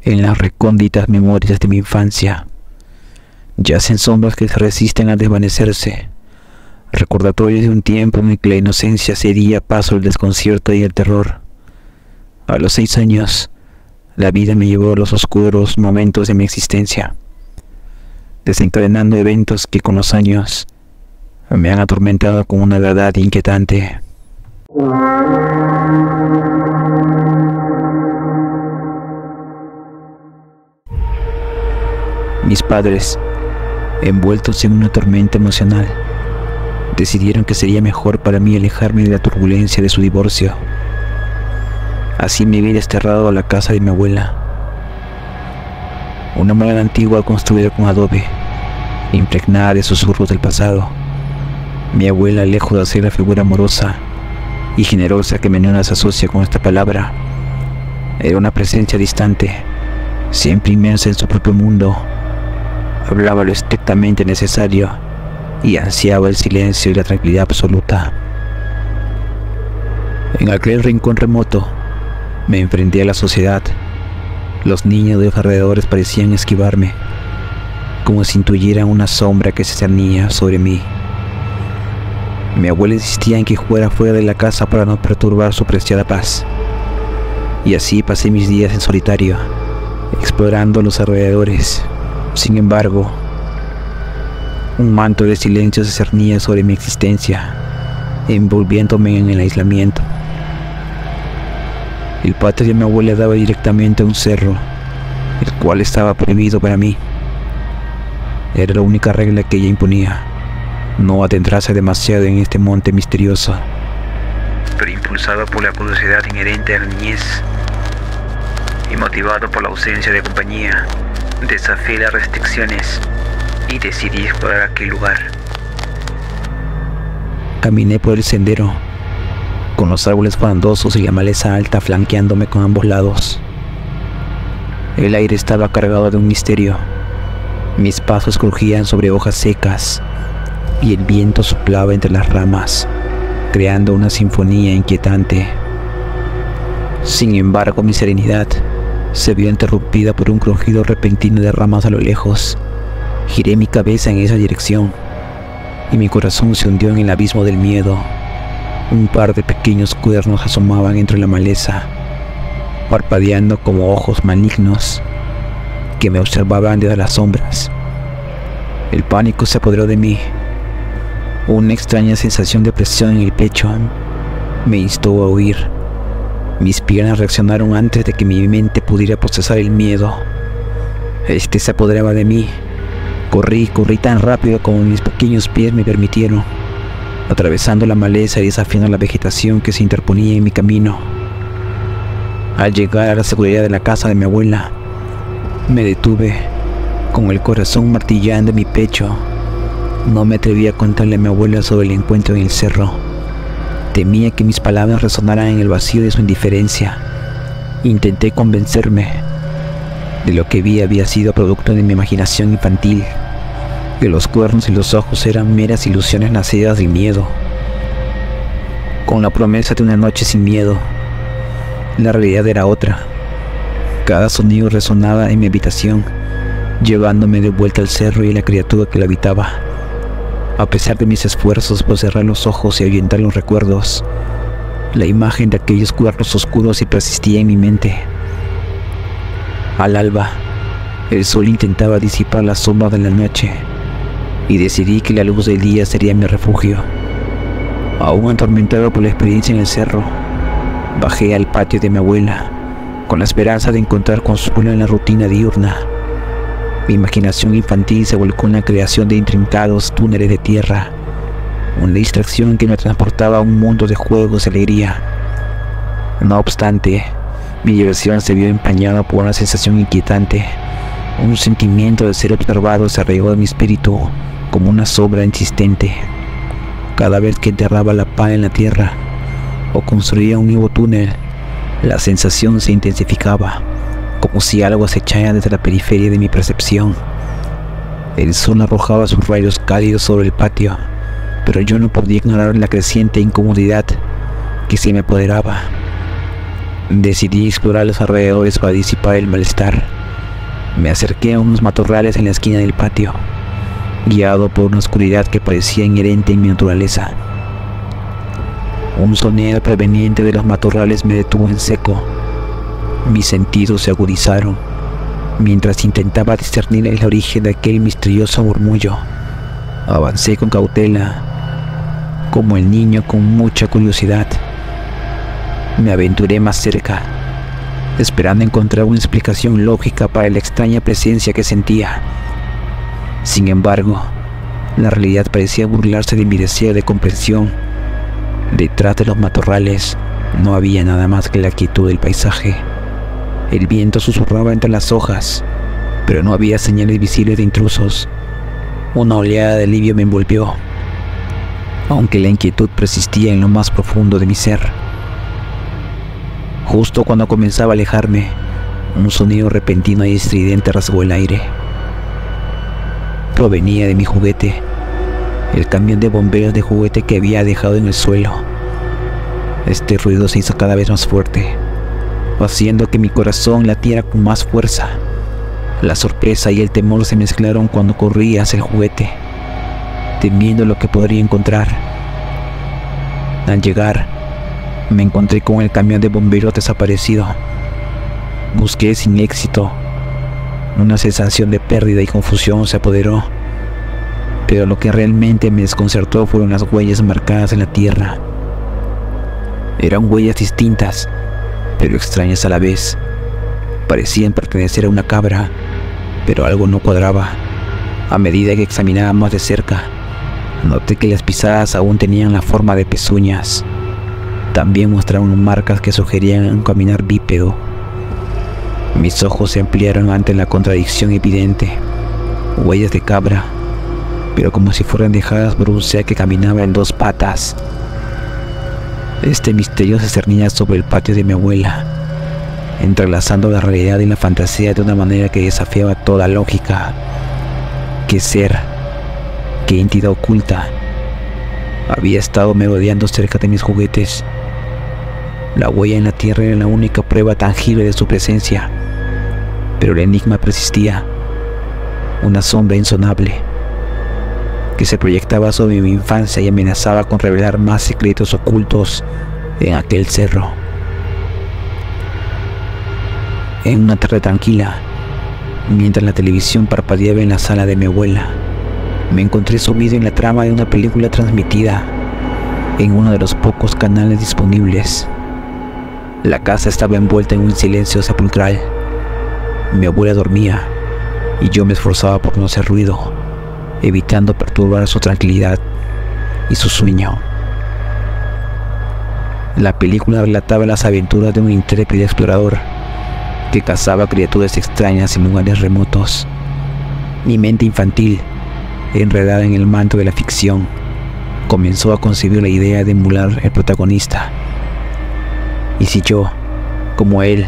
En las recónditas memorias de mi infancia yacen sombras que se resisten a desvanecerse, recordatorios de un tiempo en el que la inocencia cedía paso al desconcierto y el terror. A los 6 años, la vida me llevó a los oscuros momentos de mi existencia, desencadenando eventos que con los años me han atormentado con una verdad inquietante. Mis padres, envueltos en una tormenta emocional, decidieron que sería mejor para mí alejarme de la turbulencia de su divorcio. Así me vi desterrado a la casa de mi abuela, una morada antigua construida con adobe, impregnada de susurros del pasado. Mi abuela, lejos de ser la figura amorosa y generosa que Menona se asocia con esta palabra, era una presencia distante, siempre inmersa en su propio mundo. Hablaba lo estrictamente necesario y ansiaba el silencio y la tranquilidad absoluta. En aquel rincón remoto me enfrenté a la sociedad. Los niños de los alrededores parecían esquivarme, como si intuyeran una sombra que se cernía sobre mí. Mi abuela insistía en que fuera fuera de la casa para no perturbar su preciada paz. Y así pasé mis días en solitario, explorando los alrededores. Sin embargo, un manto de silencio se cernía sobre mi existencia, envolviéndome en el aislamiento. El patio de mi abuela daba directamente a un cerro, el cual estaba prohibido para mí. Era la única regla que ella imponía: no adentrarse demasiado en este monte misterioso. Pero impulsado por la curiosidad inherente a la niñez y motivado por la ausencia de compañía, desafié las restricciones y decidí explorar aquel lugar. Caminé por el sendero, con los árboles frondosos y la maleza alta flanqueándome con ambos lados. El aire estaba cargado de un misterio. Mis pasos crujían sobre hojas secas y el viento soplaba entre las ramas, creando una sinfonía inquietante. Sin embargo, mi serenidad se vio interrumpida por un crujido repentino de ramas a lo lejos. Giré mi cabeza en esa dirección y mi corazón se hundió en el abismo del miedo. Un par de pequeños cuernos asomaban entre la maleza, parpadeando como ojos malignos que me observaban desde las sombras. El pánico se apoderó de mí. Una extraña sensación de presión en el pecho me instó a huir. Mis piernas reaccionaron antes de que mi mente pudiera procesar el miedo. Este se apoderaba de mí. Corrí tan rápido como mis pequeños pies me permitieron, atravesando la maleza y desafiando la vegetación que se interponía en mi camino. Al llegar a la seguridad de la casa de mi abuela, me detuve, con el corazón martillando en mi pecho. No me atreví a contarle a mi abuela sobre el encuentro en el cerro. Temía que mis palabras resonaran en el vacío de su indiferencia. Intenté convencerme de lo que vi había sido producto de mi imaginación infantil, que los cuernos y los ojos eran meras ilusiones nacidas del miedo. Con la promesa de una noche sin miedo, la realidad era otra. Cada sonido resonaba en mi habitación, llevándome de vuelta al cerro y a la criatura que lo habitaba. A pesar de mis esfuerzos por cerrar los ojos y ahuyentar los recuerdos, la imagen de aquellos cuernos oscuros se persistía en mi mente. Al alba, el sol intentaba disipar las sombras de la noche, y decidí que la luz del día sería mi refugio. Aún atormentado por la experiencia en el cerro, bajé al patio de mi abuela, con la esperanza de encontrar consuelo en la rutina diurna. Mi imaginación infantil se volcó en la creación de intrincados túneles de tierra, una distracción que me transportaba a un mundo de juegos y alegría. No obstante, mi diversión se vio empañada por una sensación inquietante. Un sentimiento de ser observado se arraigó en mi espíritu como una sombra insistente. Cada vez que enterraba la pala en la tierra o construía un nuevo túnel, la sensación se intensificaba, como si algo acechara desde la periferia de mi percepción. El sol arrojaba sus rayos cálidos sobre el patio, pero yo no podía ignorar la creciente incomodidad que se me apoderaba. Decidí explorar los alrededores para disipar el malestar. Me acerqué a unos matorrales en la esquina del patio, guiado por una oscuridad que parecía inherente en mi naturaleza. Un sonido proveniente de los matorrales me detuvo en seco. Mis sentidos se agudizaron mientras intentaba discernir el origen de aquel misterioso murmullo. Avancé con cautela, como el niño con mucha curiosidad. Me aventuré más cerca, esperando encontrar una explicación lógica para la extraña presencia que sentía. Sin embargo, la realidad parecía burlarse de mi deseo de comprensión. Detrás de los matorrales no había nada más que la quietud del paisaje. El viento susurraba entre las hojas, pero no había señales visibles de intrusos. Una oleada de alivio me envolvió, aunque la inquietud persistía en lo más profundo de mi ser. Justo cuando comenzaba a alejarme, un sonido repentino y estridente rasgó el aire. Provenía de mi juguete, el camión de bomberos de juguete que había dejado en el suelo. Este ruido se hizo cada vez más fuerte, haciendo que mi corazón latiera con más fuerza. La sorpresa y el temor se mezclaron cuando corrí hacia el juguete, temiendo lo que podría encontrar. Al llegar, me encontré con el camión de bomberos desaparecido. Busqué sin éxito. Una sensación de pérdida y confusión se apoderó, pero lo que realmente me desconcertó fueron las huellas marcadas en la tierra. Eran huellas distintas, pero extrañas a la vez. Parecían pertenecer a una cabra, pero algo no cuadraba. A medida que examinaba más de cerca, noté que las pisadas aún tenían la forma de pezuñas. También mostraban marcas que sugerían un caminar bípedo. Mis ojos se ampliaron ante la contradicción evidente. Huellas de cabra, pero como si fueran dejadas por un ser que caminaba en dos patas. Este misterio se cernía sobre el patio de mi abuela, entrelazando la realidad y la fantasía de una manera que desafiaba toda lógica. ¿Qué ser? ¿Qué entidad oculta había estado merodeando cerca de mis juguetes? La huella en la tierra era la única prueba tangible de su presencia, pero el enigma persistía. Una sombra insonable que se proyectaba sobre mi infancia y amenazaba con revelar más secretos ocultos en aquel cerro. En una tarde tranquila, mientras la televisión parpadeaba en la sala de mi abuela, me encontré sumido en la trama de una película transmitida en uno de los pocos canales disponibles. La casa estaba envuelta en un silencio sepulcral. Mi abuela dormía y yo me esforzaba por no hacer ruido, evitando perturbar su tranquilidad y su sueño. La película relataba las aventuras de un intrépido explorador que cazaba criaturas extrañas en lugares remotos. Mi mente infantil, enredada en el manto de la ficción, comenzó a concebir la idea de emular el protagonista. ¿Y si yo, como él,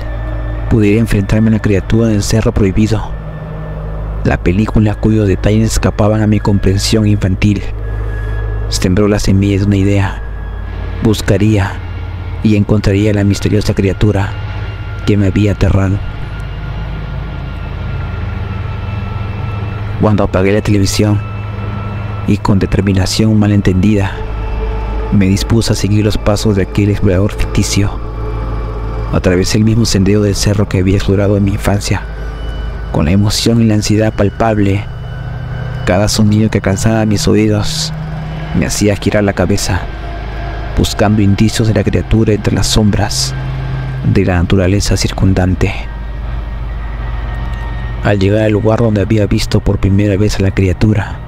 pudiera enfrentarme a la criatura del cerro prohibido? La película, cuyos detalles escapaban a mi comprensión infantil, sembró la semilla de una idea. Buscaría y encontraría la misteriosa criatura que me había aterrado. Cuando apagué la televisión y con determinación malentendida, me dispuse a seguir los pasos de aquel explorador ficticio. Atravesé el mismo sendero del cerro que había explorado en mi infancia, con la emoción y la ansiedad palpable. Cada sonido que alcanzaba mis oídos me hacía girar la cabeza, buscando indicios de la criatura entre las sombras de la naturaleza circundante. Al llegar al lugar donde había visto por primera vez a la criatura,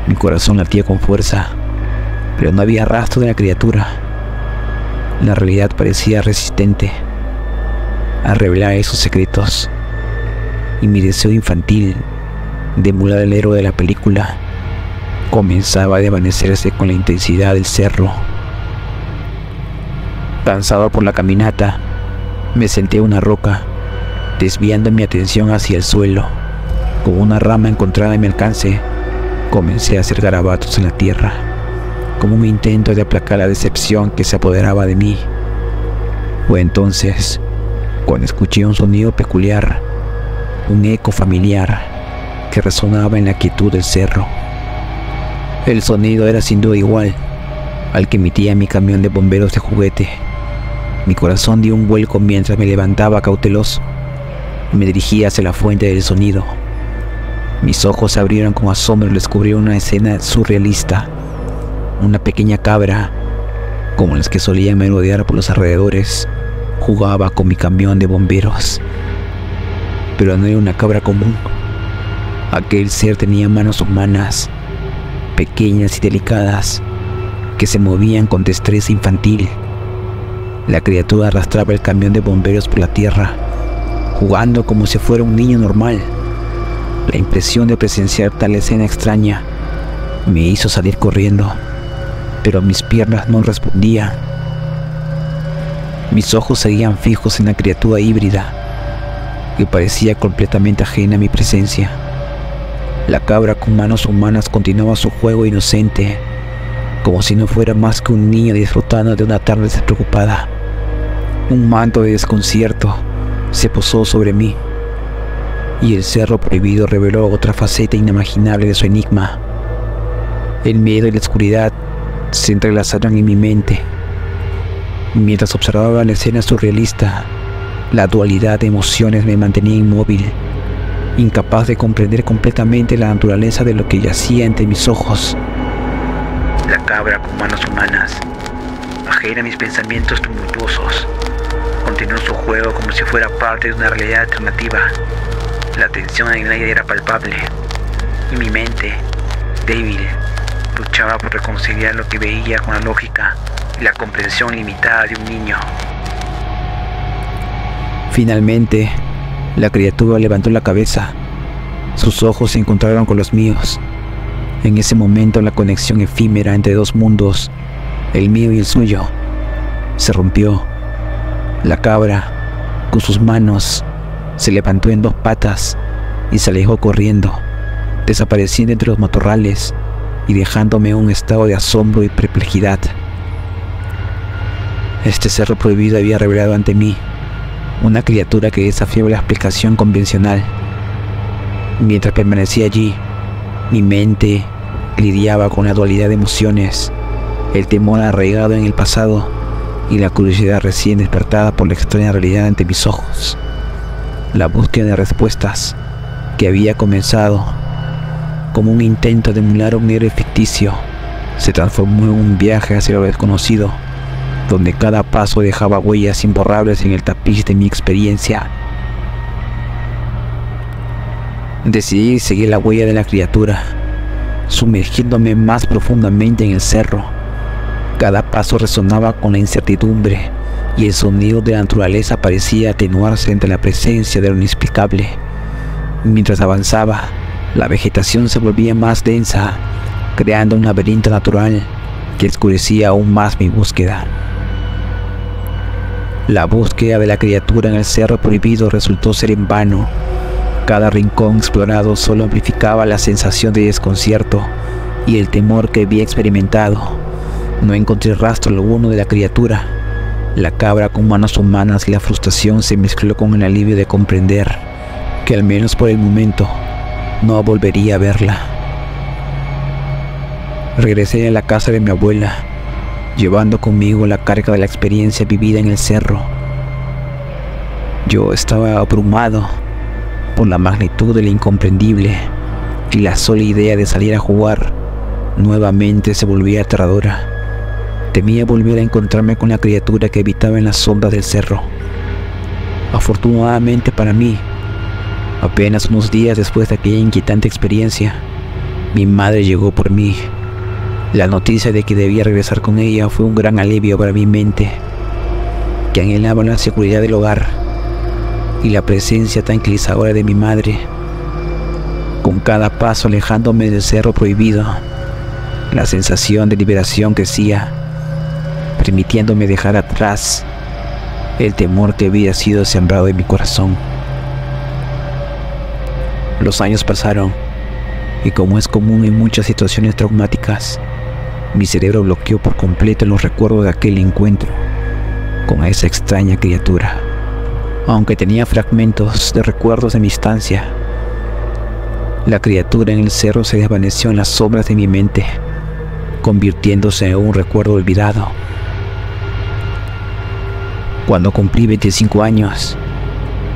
mi corazón latía con fuerza, pero no había rastro de la criatura. La realidad parecía resistente a revelar esos secretos, y mi deseo infantil de emular al héroe de la película comenzaba a desvanecerse con la intensidad del cerro. Cansado por la caminata, me senté a una roca, desviando mi atención hacia el suelo. Con una rama encontrada en mi alcance, comencé a hacer garabatos en la tierra, como un intento de aplacar la decepción que se apoderaba de mí. Fue entonces cuando escuché un sonido peculiar, un eco familiar que resonaba en la quietud del cerro. El sonido era sin duda igual al que emitía mi camión de bomberos de juguete. Mi corazón dio un vuelco mientras me levantaba cauteloso y me dirigía hacia la fuente del sonido. Mis ojos se abrieron con asombro al descubrir una escena surrealista. Una pequeña cabra, como las que solían merodear por los alrededores, jugaba con mi camión de bomberos. Pero no era una cabra común. Aquel ser tenía manos humanas, pequeñas y delicadas, que se movían con destreza infantil. La criatura arrastraba el camión de bomberos por la tierra, jugando como si fuera un niño normal. La impresión de presenciar tal escena extraña me hizo salir corriendo, pero mis piernas no respondían. Mis ojos seguían fijos en la criatura híbrida, que parecía completamente ajena a mi presencia. La cabra con manos humanas continuaba su juego inocente, como si no fuera más que un niño disfrutando de una tarde despreocupada. Un manto de desconcierto se posó sobre mí, y el cerro prohibido reveló otra faceta inimaginable de su enigma. El miedo y la oscuridad se entrelazaron en mi mente. Mientras observaba la escena surrealista, la dualidad de emociones me mantenía inmóvil, incapaz de comprender completamente la naturaleza de lo que yacía ante mis ojos. La cabra con manos humanas, ajena a mis pensamientos tumultuosos, continuó su juego como si fuera parte de una realidad alternativa. La tensión en el aire era palpable, y mi mente, débil, luchaba por reconciliar lo que veía con la lógica y la comprensión limitada de un niño. Finalmente, la criatura levantó la cabeza. Sus ojos se encontraron con los míos. En ese momento, la conexión efímera entre dos mundos, el mío y el suyo, se rompió. La cabra, con sus manos, se levantó en dos patas y se alejó corriendo, desapareciendo entre los matorrales y dejándome en un estado de asombro y perplejidad. Este cerro prohibido había revelado ante mí una criatura que desafiaba la explicación convencional. Mientras permanecía allí, mi mente lidiaba con la dualidad de emociones, el temor arraigado en el pasado y la curiosidad recién despertada por la extraña realidad ante mis ojos. La búsqueda de respuestas, que había comenzado como un intento de emular un héroe ficticio, se transformó en un viaje hacia lo desconocido, donde cada paso dejaba huellas imborrables en el tapiz de mi experiencia. Decidí seguir la huella de la criatura, sumergiéndome más profundamente en el cerro. Cada paso resonaba con la incertidumbre, y el sonido de la naturaleza parecía atenuarse ante la presencia de lo inexplicable. Mientras avanzaba, la vegetación se volvía más densa, creando un laberinto natural que oscurecía aún más mi búsqueda. La búsqueda de la criatura en el cerro prohibido resultó ser en vano. Cada rincón explorado solo amplificaba la sensación de desconcierto y el temor que había experimentado. No encontré rastro alguno de la criatura. La cabra con manos humanas y la frustración se mezcló con el alivio de comprender que al menos por el momento no volvería a verla. Regresé a la casa de mi abuela, llevando conmigo la carga de la experiencia vivida en el cerro. Yo estaba abrumado por la magnitud de lo incomprendible, y la sola idea de salir a jugar nuevamente se volvía aterradora. Temía volver a encontrarme con la criatura que habitaba en las sombras del cerro. Afortunadamente para mí, apenas unos días después de aquella inquietante experiencia, mi madre llegó por mí. La noticia de que debía regresar con ella fue un gran alivio para mi mente, que anhelaba la seguridad del hogar y la presencia tranquilizadora de mi madre. Con cada paso alejándome del cerro prohibido, la sensación de liberación crecía, permitiéndome dejar atrás el temor que había sido sembrado en mi corazón. Los años pasaron, y como es común en muchas situaciones traumáticas, mi cerebro bloqueó por completo los recuerdos de aquel encuentro. con esa extraña criatura. Aunque tenía fragmentos de recuerdos de mi estancia, la criatura en el cerro se desvaneció en las sombras de mi mente, convirtiéndose en un recuerdo olvidado. Cuando cumplí 25 años,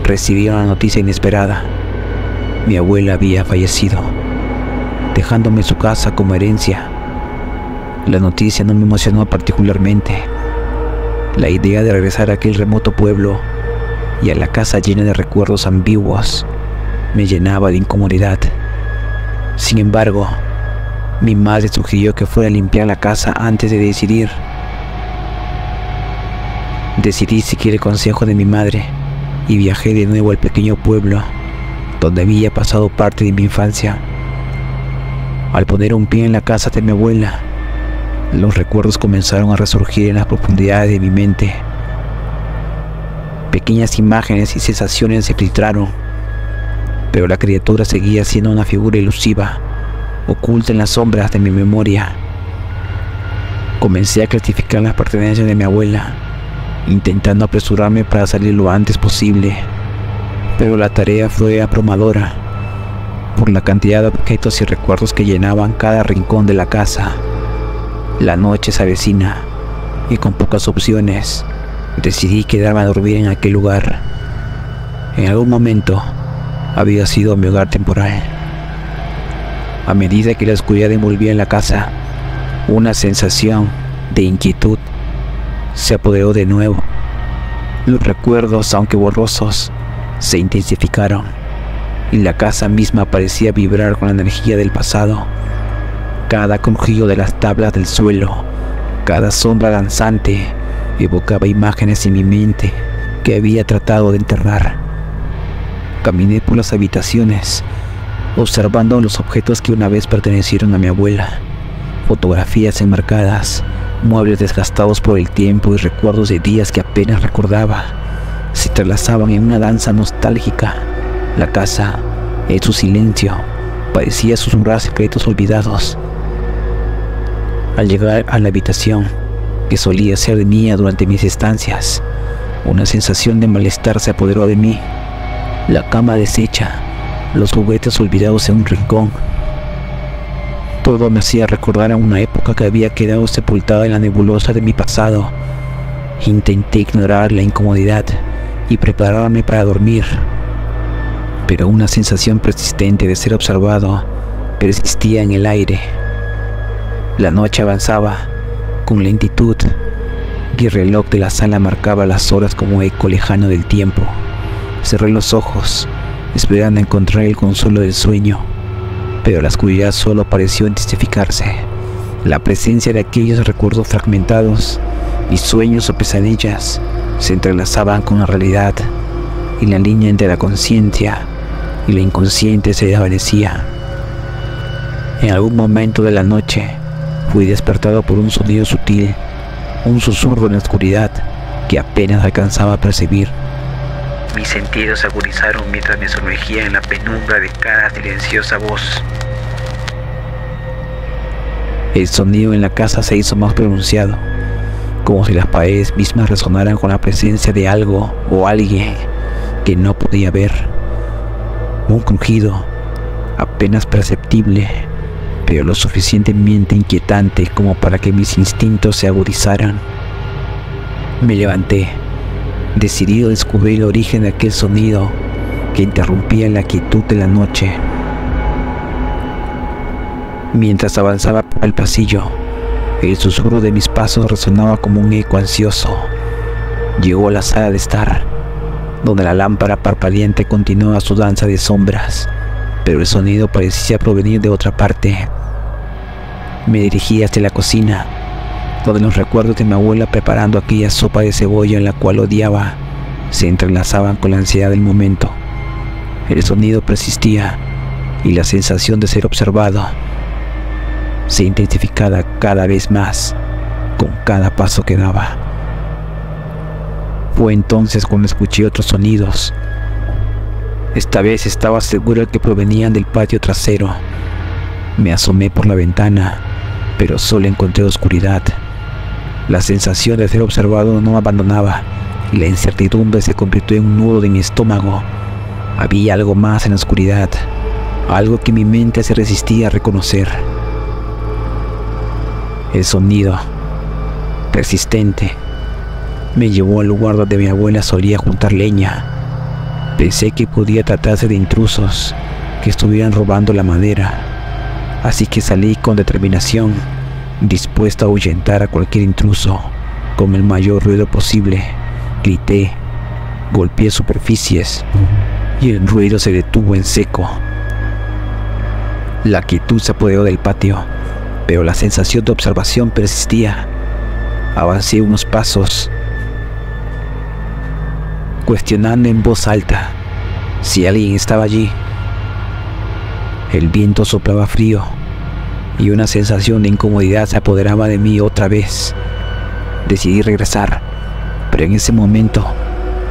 recibí una noticia inesperada. Mi abuela había fallecido, dejándome su casa como herencia. La noticia no me emocionó particularmente. La idea de regresar a aquel remoto pueblo y a la casa llena de recuerdos ambiguos me llenaba de incomodidad. Sin embargo, mi madre sugirió que fuera a limpiar la casa antes de decidir. Decidí seguir el consejo de mi madre y viajé de nuevo al pequeño pueblo donde había pasado parte de mi infancia. Al poner un pie en la casa de mi abuela, los recuerdos comenzaron a resurgir en las profundidades de mi mente. Pequeñas imágenes y sensaciones se filtraron, pero la criatura seguía siendo una figura elusiva, oculta en las sombras de mi memoria. Comencé a clasificar las pertenencias de mi abuela, intentando apresurarme para salir lo antes posible, pero la tarea fue abrumadora por la cantidad de objetos y recuerdos que llenaban cada rincón de la casa. La noche se avecina y con pocas opciones decidí quedarme a dormir en aquel lugar. En algún momento había sido mi hogar temporal. A medida que la oscuridad envolvía en la casa, una sensación de inquietud se apoderó de nuevo. Los recuerdos, aunque borrosos, se intensificaron y la casa misma parecía vibrar con la energía del pasado. Cada crujido de las tablas del suelo, cada sombra danzante, evocaba imágenes en mi mente que había tratado de enterrar. Caminé por las habitaciones, observando los objetos que una vez pertenecieron a mi abuela. Fotografías enmarcadas, muebles desgastados por el tiempo y recuerdos de días que apenas recordaba se entrelazaban en una danza nostálgica. La casa, en su silencio, parecía susurrar secretos olvidados. Al llegar a la habitación que solía ser de mía durante mis estancias, una sensación de malestar se apoderó de mí. La cama deshecha, los juguetes olvidados en un rincón, todo me hacía recordar a una época que había quedado sepultada en la nebulosa de mi pasado. Intenté ignorar la incomodidad y prepararme para dormir, pero una sensación persistente de ser observado persistía en el aire. La noche avanzaba con lentitud y el reloj de la sala marcaba las horas como eco lejano del tiempo. Cerré los ojos, esperando encontrar el consuelo del sueño, pero la oscuridad solo pareció intensificarse. La presencia de aquellos recuerdos fragmentados y sueños o pesadillas se entrelazaban con la realidad, y la línea entre la conciencia y la inconsciente se desvanecía. En algún momento de la noche fui despertado por un sonido sutil, un susurro en la oscuridad que apenas alcanzaba a percibir. Mis sentidos se agudizaron mientras me sumergía en la penumbra de cada silenciosa voz. El sonido en la casa se hizo más pronunciado, como si las paredes mismas resonaran con la presencia de algo o alguien que no podía ver. Un crujido apenas perceptible, pero lo suficientemente inquietante como para que mis instintos se agudizaran. Me levanté, decidido a descubrir el origen de aquel sonido que interrumpía la quietud de la noche. Mientras avanzaba por el pasillo, el susurro de mis pasos resonaba como un eco ansioso. Llegó a la sala de estar, donde la lámpara parpadeante continuaba su danza de sombras, pero el sonido parecía provenir de otra parte. Me dirigí hacia la cocina, donde los recuerdos de mi abuela preparando aquella sopa de cebolla en la cual odiaba se entrelazaban con la ansiedad del momento. El sonido persistía y la sensación de ser observado se intensificaba cada vez más con cada paso que daba. Fue entonces cuando escuché otros sonidos. Esta vez estaba seguro de que provenían del patio trasero. Me asomé por la ventana, pero solo encontré oscuridad. La sensación de ser observado no me abandonaba y la incertidumbre se convirtió en un nudo en mi estómago. Había algo más en la oscuridad, algo que mi mente se resistía a reconocer. El sonido, persistente, me llevó al lugar donde mi abuela solía juntar leña. Pensé que podía tratarse de intrusos que estuvieran robando la madera, así que salí con determinación, dispuesto a ahuyentar a cualquier intruso con el mayor ruido posible. Grité, golpeé superficies y el ruido se detuvo en seco. La quietud se apoderó del patio, pero la sensación de observación persistía. Avancé unos pasos, cuestionando en voz alta si alguien estaba allí. El viento soplaba frío y una sensación de incomodidad se apoderaba de mí otra vez. Decidí regresar, pero en ese momento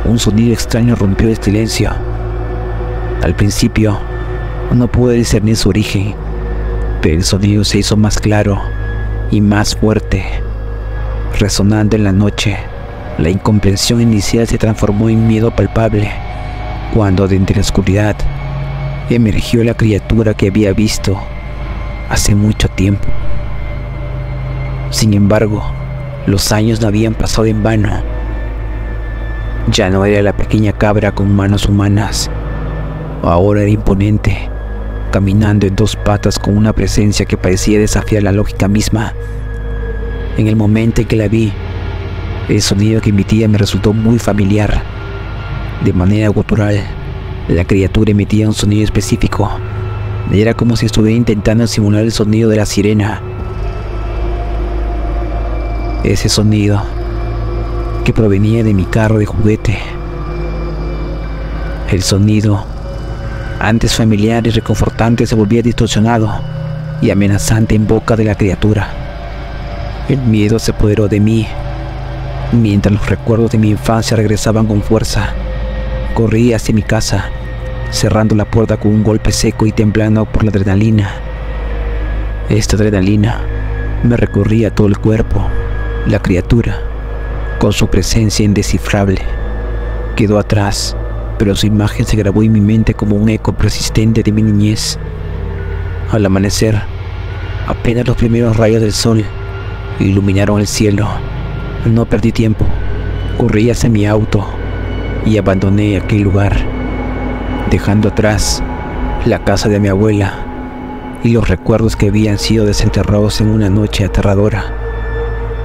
un sonido extraño rompió el silencio. Al principio no pude discernir su origen, pero el sonido se hizo más claro y más fuerte, resonando en la noche. La incomprensión inicial se transformó en miedo palpable, cuando de entre la oscuridad emergió la criatura que había visto hace mucho tiempo. Sin embargo, los años no habían pasado en vano. Ya no era la pequeña cabra con manos humanas. Ahora era imponente, caminando en dos patas con una presencia que parecía desafiar la lógica misma. En el momento en que la vi, el sonido que emitía me resultó muy familiar. De manera gutural, la criatura emitía un sonido específico. Era como si estuviera intentando simular el sonido de la sirena. Ese sonido que provenía de mi carro de juguete. El sonido, antes familiar y reconfortante, se volvía distorsionado y amenazante en boca de la criatura. El miedo se apoderó de mí, mientras los recuerdos de mi infancia regresaban con fuerza. Corrí hacia mi casa, cerrando la puerta con un golpe seco y temblando por la adrenalina. Esta adrenalina me recorría todo el cuerpo. La criatura, con su presencia indescifrable, quedó atrás, pero su imagen se grabó en mi mente como un eco persistente de mi niñez. Al amanecer, apenas los primeros rayos del sol iluminaron el cielo. No perdí tiempo, corrí hacia mi auto y abandoné aquel lugar, dejando atrás la casa de mi abuela y los recuerdos que habían sido desenterrados en una noche aterradora.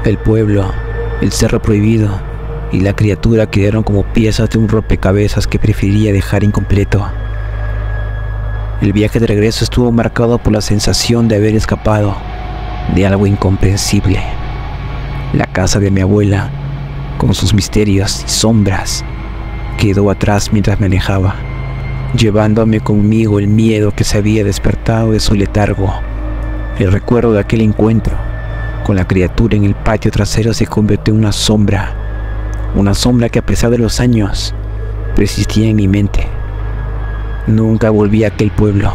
El pueblo, el cerro prohibido y la criatura quedaron como piezas de un rompecabezas que preferiría dejar incompleto. El viaje de regreso estuvo marcado por la sensación de haber escapado de algo incomprensible. La casa de mi abuela, con sus misterios y sombras, quedó atrás mientras me alejaba, llevándome conmigo el miedo que se había despertado de su letargo. El recuerdo de aquel encuentro con la criatura en el patio trasero se convirtió en una sombra que a pesar de los años persistía en mi mente. Nunca volví a aquel pueblo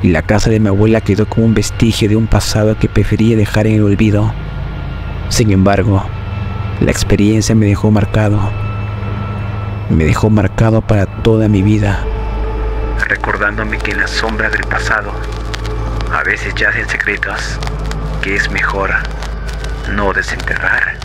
y la casa de mi abuela quedó como un vestigio de un pasado que prefería dejar en el olvido. Sin embargo, la experiencia me dejó marcado para toda mi vida, recordándome que en las sombras del pasado a veces yacen secretos que es mejor no desenterrar.